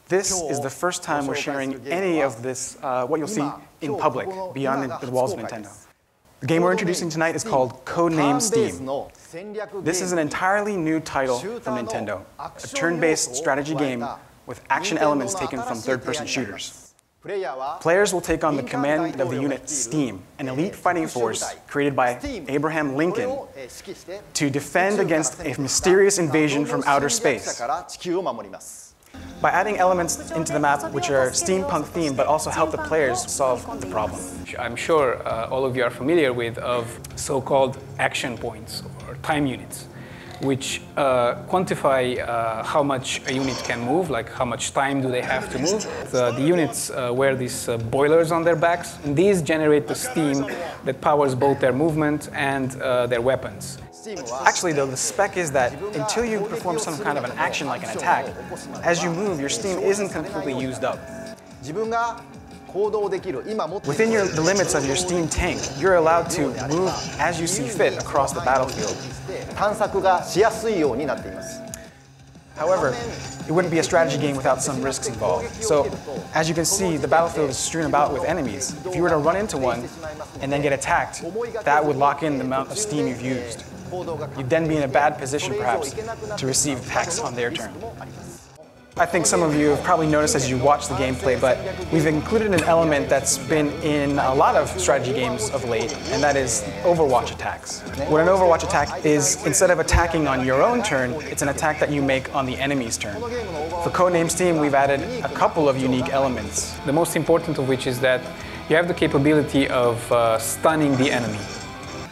This is the first time we're sharing any of this, what you'll see in public, beyond the walls of Nintendo. The game we're introducing tonight is called Codename S.T.E.A.M. This is an entirely new title from Nintendo, a turn-based strategy game with action elements taken from third-person shooters. Players will take on the command of the unit S.T.E.A.M, an elite fighting force created by Abraham Lincoln to defend against a mysterious invasion from outer space. By adding elements into the map which are steampunk themed but also help the players solve the problem. I'm sure all of you are familiar with so-called action points or time units, which quantify how much a unit can move, like how much time do they have to move. The units wear these boilers on their backs, and these generate the steam that powers both their movement and their weapons. Actually, though, the spec is that until you perform some kind of an action like an attack, as you move, your steam isn't completely used up. Within the limits of your steam tank, you're allowed to move as you see fit across the battlefield. However, it wouldn't be a strategy game without some risks involved. So, as you can see, the battlefield is strewn about with enemies. If you were to run into one and then get attacked, that would lock in the amount of steam you've used. You'd then be in a bad position, perhaps, to receive attacks on their turn. I think some of you have probably noticed as you watch the gameplay, but we've included an element that's been in a lot of strategy games of late, and that is Overwatch attacks. What an Overwatch attack is, instead of attacking on your own turn, it's an attack that you make on the enemy's turn. For Codename S.T.E.A.M, we've added a couple of unique elements. The most important of which is that you have the capability of stunning the enemy.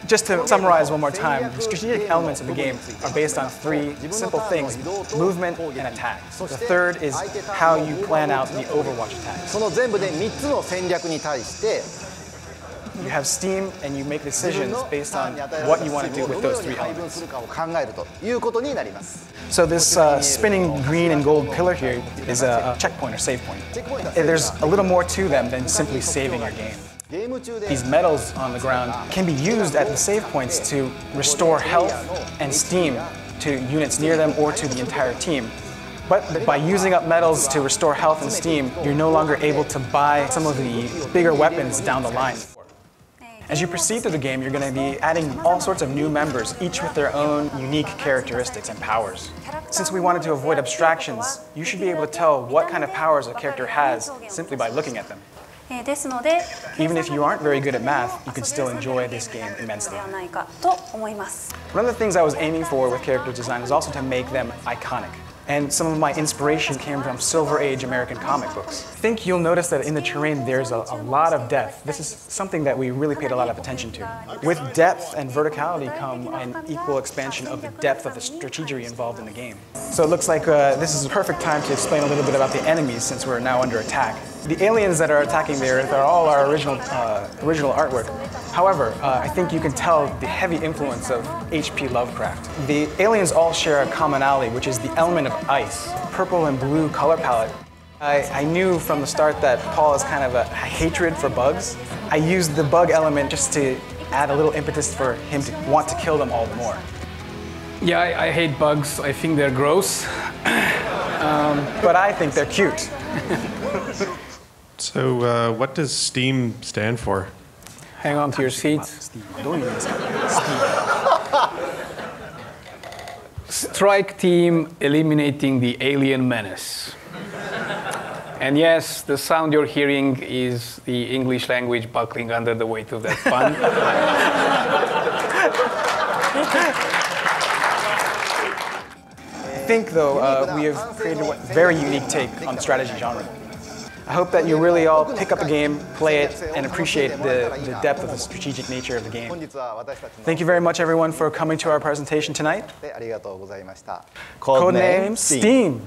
Just to summarize one more time, the strategic elements of the game are based on three simple things: movement and attack. The third is how you plan out the Overwatch attacks. You have steam and you make decisions based on what you want to do with those three elements. So this spinning green and gold pillar here is a checkpoint or save point. There's a little more to them than simply saving your game. These medals on the ground can be used at the save points to restore health and steam to units near them or to the entire team. But by using up medals to restore health and steam, you're no longer able to buy some of the bigger weapons down the line. As you proceed through the game, you're going to be adding all sorts of new members, each with their own unique characteristics and powers. Since we wanted to avoid abstractions, you should be able to tell what kind of powers a character has simply by looking at them. Even if you aren't very good at math, you can still enjoy this game immensely. One of the things I was aiming for with character design was also to make them iconic. And some of my inspiration came from Silver Age American comic books. I think you'll notice that in the terrain there's a lot of depth. This is something that we really paid a lot of attention to. With depth and verticality come an equal expansion of the depth of the strategy involved in the game. So it looks like this is a perfect time to explain a little bit about the enemies since we're now under attack. The aliens that are attacking there are all our original artwork. However, I think you can tell the heavy influence of H.P. Lovecraft. The aliens all share a commonality, which is the element of ice, purple and blue color palette. I knew from the start that Paul has kind of a hatred for bugs. I used the bug element just to add a little impetus for him to want to kill them all the more. Yeah, I hate bugs. I think they're gross. But I think they're cute. So what does S.T.E.A.M stand for? Hang on to your seats. Strike Team Eliminating the Alien Menace. And yes, the sound you're hearing is the English language buckling under the weight of that fun. I think, though, we have created a very unique take on the strategy genre. I hope that you really all pick up the game, play it, and appreciate the depth of the strategic nature of the game. Thank you very much, everyone, for coming to our presentation tonight. Codename S.T.E.A.M.